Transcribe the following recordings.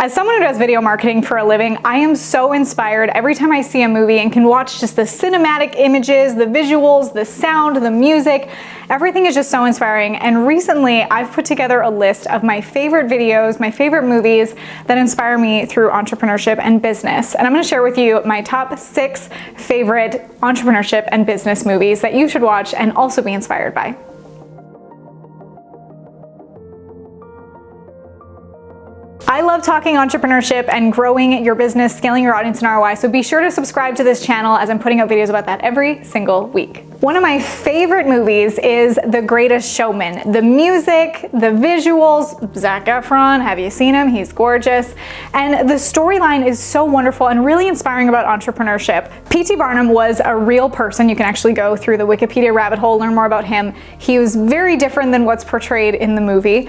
As someone who does video marketing for a living, I am so inspired every time I see a movie and can watch just the cinematic images, the visuals, the sound, the music. Everything is just so inspiring. And recently I've put together a list of my favorite videos, my favorite movies that inspire me through entrepreneurship and business. And I'm going to share with you my top 6 favorite entrepreneurship and business movies that you should watch and also be inspired by. I love talking entrepreneurship and growing your business, scaling your audience and ROI, so be sure to subscribe to this channel as I'm putting out videos about that every single week. One of my favorite movies is The Greatest Showman. The music, the visuals, Zac Efron, have you seen him? He's gorgeous. And the storyline is so wonderful and really inspiring about entrepreneurship. P.T. Barnum was a real person. You can actually go through the Wikipedia rabbit hole, learn more about him. He was very different than what's portrayed in the movie.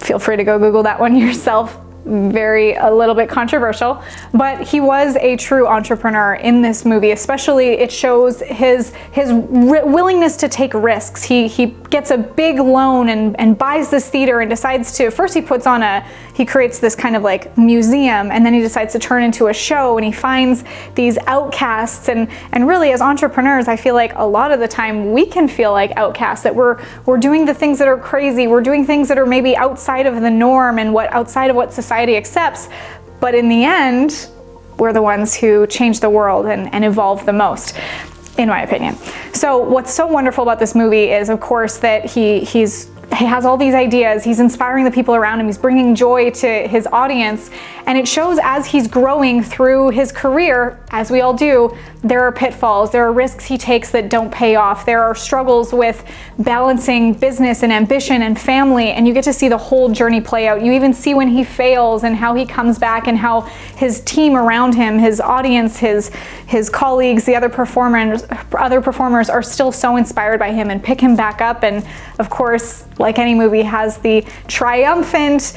Feel free to go Google that one yourself. A little bit controversial, but he was a true entrepreneur in this movie. Especially it shows his willingness to take risks. He gets a big loan and buys this theater and decides to, first he creates this kind of like museum, and then he decides to turn into a show, and he finds these outcasts, and really as entrepreneurs, I feel like a lot of the time we can feel like outcasts, that we're doing the things that are crazy, we're doing things that are maybe outside of the norm and outside of what society accepts, but in the end, we're the ones who change the world and evolve the most, in my opinion. So what's so wonderful about this movie is, of course, that he has all these ideas, he's inspiring the people around him, he's bringing joy to his audience, and it shows as he's growing through his career, as we all do, there are pitfalls, there are risks he takes that don't pay off, there are struggles with balancing business and ambition and family, and you get to see the whole journey play out. You even see when he fails and how he comes back, and how his team around him, his audience, his colleagues, the other performers are still so inspired by him and pick him back up, and of course, like any movie, has the triumphant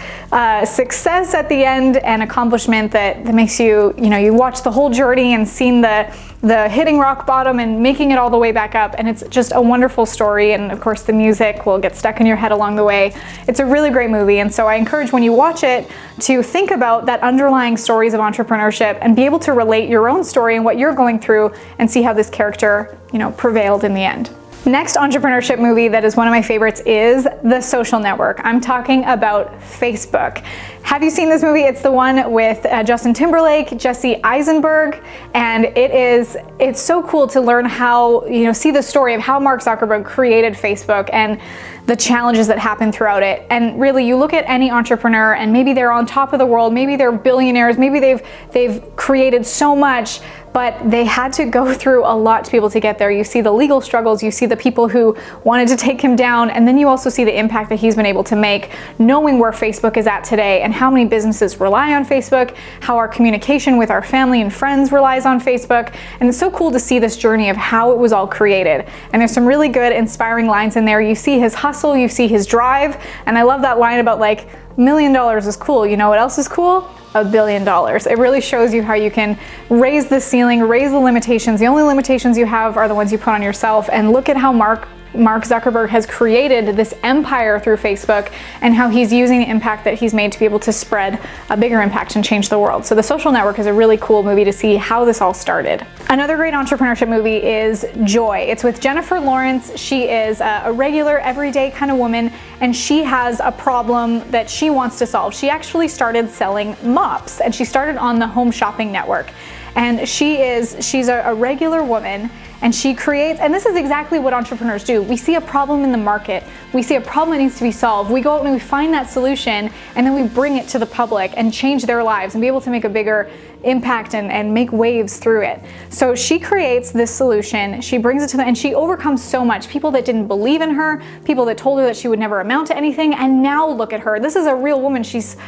success at the end and accomplishment that makes you watch the whole journey and seeing the hitting rock bottom and making it all the way back up, and it's just a wonderful story, and of course the music will get stuck in your head along the way. It's a really great movie, and so I encourage when you watch it to think about that underlying stories of entrepreneurship and be able to relate your own story and what you're going through and see how this character, prevailed in the end. Next entrepreneurship movie that is one of my favorites is The Social Network. I'm talking about Facebook. Have you seen this movie? It's the one with Justin Timberlake, Jesse Eisenberg, and it's so cool to learn how, see the story of how Mark Zuckerberg created Facebook and the challenges that happen throughout it. And really, you look at any entrepreneur and maybe they're on top of the world, maybe they're billionaires, maybe they've created so much, but they had to go through a lot to be able to get there. You see the legal struggles, you see the people who wanted to take him down, and then you also see the impact that he's been able to make, knowing where Facebook is at today and how many businesses rely on Facebook, how our communication with our family and friends relies on Facebook. And it's so cool to see this journey of how it was all created. And there's some really good, inspiring lines in there. You see his hustle, you see his drive, and I love that line about like, $1 million is cool. You know what else is cool? $1 billion. It really shows you how you can raise the ceiling, raise the limitations. The only limitations you have are the ones you put on yourself, and look at how Mark Zuckerberg has created this empire through Facebook, and how he's using the impact that he's made to be able to spread a bigger impact and change the world. So The Social Network is a really cool movie to see how this all started. Another great entrepreneurship movie is Joy. It's with Jennifer Lawrence. She is a regular, everyday kind of woman, and she has a problem that she wants to solve. She actually started selling mops, and she started on the Home Shopping Network. And she's a regular woman, and she creates, and this is exactly what entrepreneurs do. We see a problem in the market, we see a problem that needs to be solved, we go out and we find that solution, and then we bring it to the public and change their lives and be able to make a bigger impact and make waves through it. So she creates this solution, she brings it to them, and she overcomes so much. People that didn't believe in her, people that told her that she would never amount to anything, and now look at her. This is a real woman.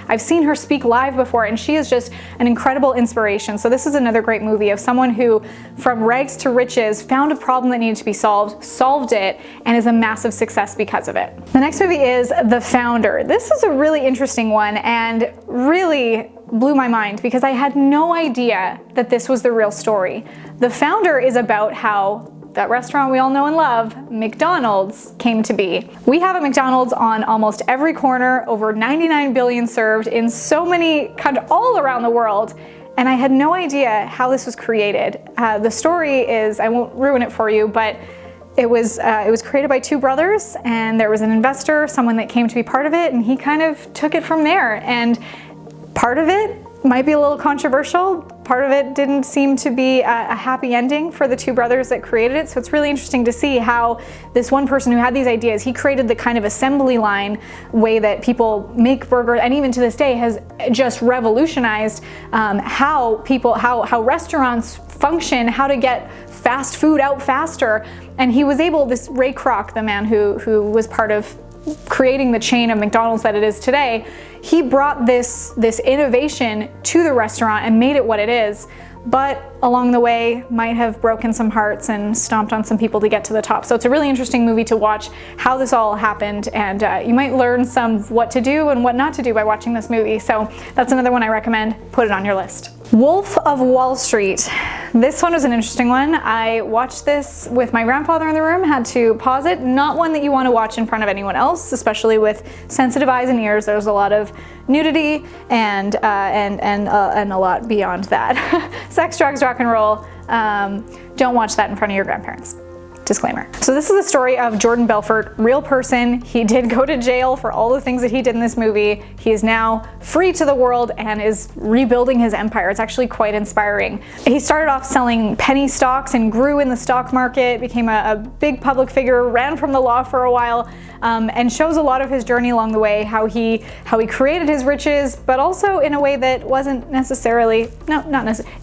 I've seen her speak live before, and she is just an incredible inspiration. So this is another great movie of someone who, from rags to riches, found a problem that needed to be solved it, and is a massive success because of it. The next movie is The Founder. This is a really interesting one, and really blew my mind because I had no idea that this was the real story. The Founder is about how that restaurant we all know and love, McDonald's, came to be. We have a McDonald's on almost every corner, over 99 billion served in so many countries all around the world. And I had no idea how this was created. The story is, I won't ruin it for you, but it was created by two brothers, and there was an investor, someone that came to be part of it, and he kind of took it from there. And part of it might be a little controversial. Part of it didn't seem to be a happy ending for the two brothers that created it. So it's really interesting to see how this one person who had these ideas, he created the kind of assembly line way that people make burgers, and even to this day has just revolutionized how restaurants function, how to get fast food out faster. And he was able, this Ray Kroc, the man who was part of creating the chain of McDonald's that it is today, he brought this innovation to the restaurant and made it what it is, but along the way might have broken some hearts and stomped on some people to get to the top. So it's a really interesting movie to watch how this all happened, and you might learn some what to do and what not to do by watching this movie. So that's another one I recommend. Put it on your list. Wolf of Wall Street. This one was an interesting one. I watched this with my grandfather in the room, had to pause it. Not one that you want to watch in front of anyone else, especially with sensitive eyes and ears. There's a lot of nudity and a lot beyond that. Sex, drugs, rock and roll. Don't watch that in front of your grandparents. Disclaimer. So this is the story of Jordan Belfort, real person. He did go to jail for all the things that he did in this movie. He is now free to the world and is rebuilding his empire. It's actually quite inspiring. He started off selling penny stocks and grew in the stock market, became a big public figure, ran from the law for a while, and shows a lot of his journey along the way, how he created his riches, but also in a way that wasn't necessarily,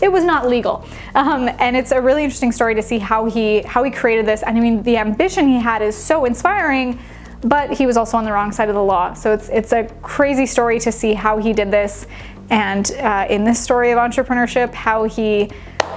it was not legal. And it's a really interesting story to see how he created this. And I mean, the ambition he had is so inspiring, but he was also on the wrong side of the law. So it's a crazy story to see how he did this. And in this story of entrepreneurship, how he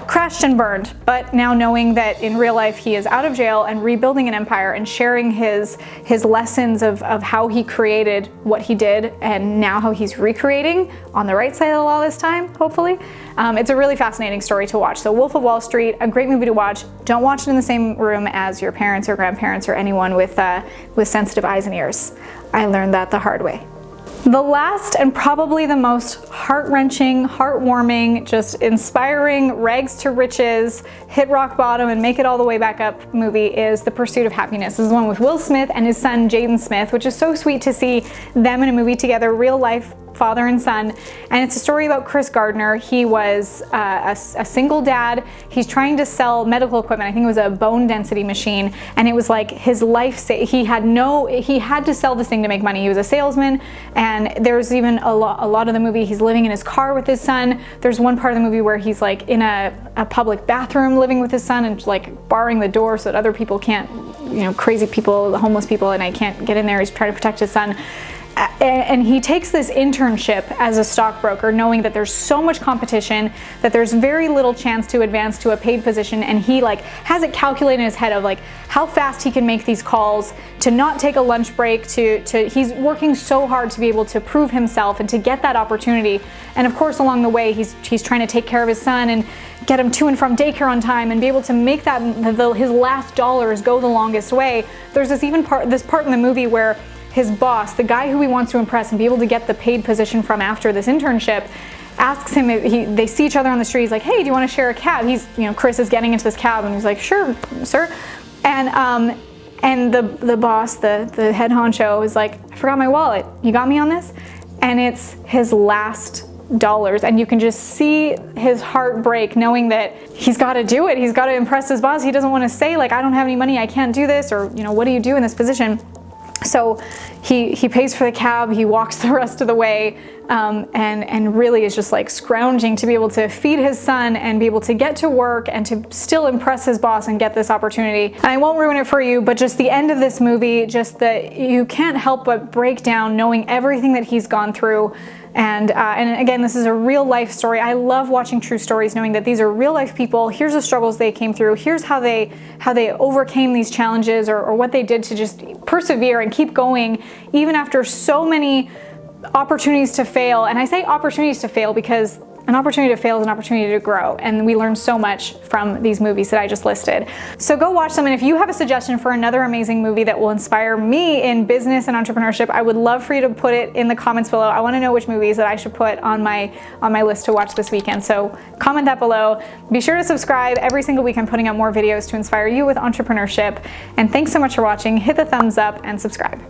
crashed and burned, but now knowing that in real life he is out of jail and rebuilding an empire and sharing his lessons of how he created what he did, and now how he's recreating on the right side of the law this time, hopefully. It's a really fascinating story to watch. So Wolf of Wall Street, a great movie to watch. Don't watch it in the same room as your parents or grandparents or anyone with sensitive eyes and ears. I learned that the hard way. The last and probably the most heart-wrenching, heartwarming, just inspiring, rags to riches, hit rock bottom and make it all the way back up movie is The Pursuit of Happyness. This is one with Will Smith and his son Jaden Smith, which is so sweet to see them in a movie together, real life father and son. And it's a story about Chris Gardner. He was a single dad. He's trying to sell medical equipment. I think it was a bone density machine, and it was like his life. He had to sell this thing to make money. He was a salesman, and there's even a lot of the movie he's living in his car with his son. There's one part of the movie where he's like in a public bathroom living with his son and like barring the door so that other people can't, crazy people, the homeless people, and I can't get in there. He's trying to protect his son. And he takes this internship as a stockbroker, knowing that there's so much competition, that there's very little chance to advance to a paid position, and he has it calculated in his head of how fast he can make these calls, to not take a lunch break, he's working so hard to be able to prove himself and to get that opportunity. And of course, along the way, he's trying to take care of his son and get him to and from daycare on time and be able to make that his last dollars go the longest way. There's this part in the movie where his boss, the guy who he wants to impress and be able to get the paid position from after this internship, asks him if they see each other on the street. He's like, "Hey, do you want to share a cab?" Chris is getting into this cab, and he's like, "Sure, sir." And the boss, the head honcho, is like, "I forgot my wallet. You got me on this?" And it's his last dollars, and you can just see his heart break, knowing that he's got to do it. He's got to impress his boss. He doesn't want to say "I don't have any money, I can't do this," or "What do you do in this position?" So he pays for the cab, he walks the rest of the way, and really is just scrounging to be able to feed his son and be able to get to work and to still impress his boss and get this opportunity. And I won't ruin it for you, but just the end of this movie, just that you can't help but break down knowing everything that he's gone through. And again, this is a real life story. I love watching true stories, knowing that these are real life people. Here's the struggles they came through. Here's how they overcame these challenges, or what they did to just persevere and keep going, even after so many opportunities to fail. And I say opportunities to fail because an opportunity to fail is an opportunity to grow, and we learn so much from these movies that I just listed. So go watch them, and if you have a suggestion for another amazing movie that will inspire me in business and entrepreneurship, I would love for you to put it in the comments below. I want to know which movies that I should put on my list to watch this weekend. So comment that below. Be sure to subscribe. Every single week I'm putting out more videos to inspire you with entrepreneurship. And thanks so much for watching. Hit the thumbs up and subscribe.